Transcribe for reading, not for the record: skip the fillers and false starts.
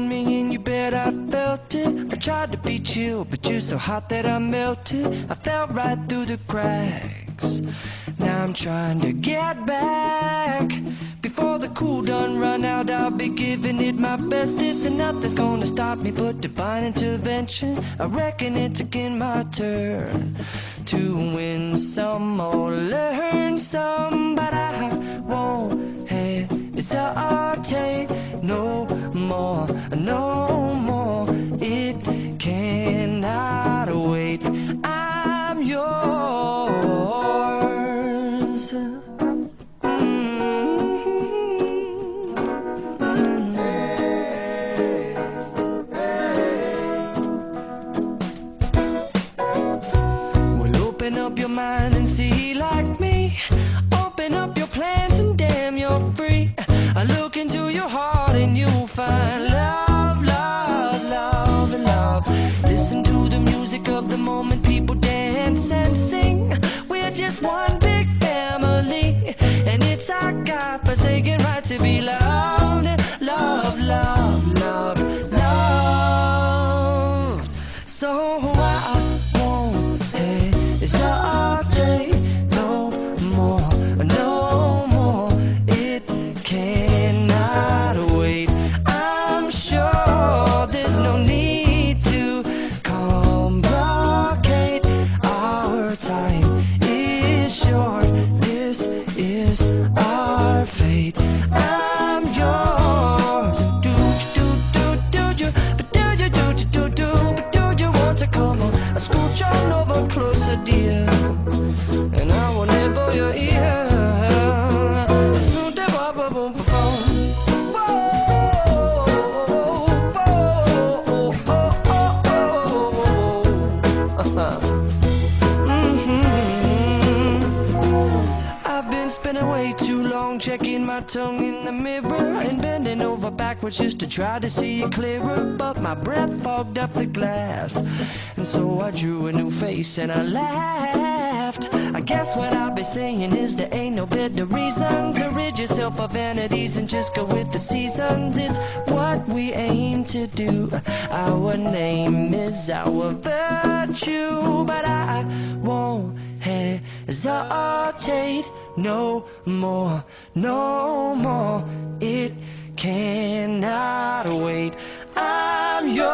on me and you bet I felt it. I tried to be chill, but you're so hot that I melted. I fell right through the cracks. Now I'm trying to get back. Before the cool done run out, I'll be giving it my bestest, and nothing's gonna stop me but divine intervention. I reckon it's again my turn to win some or learn some, but I won't hesitate no more, no more. It cannot wait. I'm yours. Open up your mind and see like me. Open up your plans and damn, you're free. I look into your heart and you'll find love, love, love, and love. Listen to the music of the moment, people dance and sing. We're just one big family, and it's our God-forsaken right to be loved. Love, love, love, loved. So I won't hesitate no more, no more. It cannot wait. I'm sure there's no need to complicate. Our time is short. This is our fate. I'm yours. Do you, but do you, but do you want to come on? Scooch on over closer, dear, and I will nibble your ear. Soon to boom, boom, boom, boom. I've been spending way too long checking my tongue in the mirror and bending over backwards just to try to see it clearer, but my breath fogged up the glass, and so I drew a new face and I laughed. I guess what I'll be saying is there ain't no better reason to rid yourself of vanities and just go with the seasons. It's what we aim to do. Our name is our virtue, but I won't hesitate no more, no more. It cannot wait. I'm yours.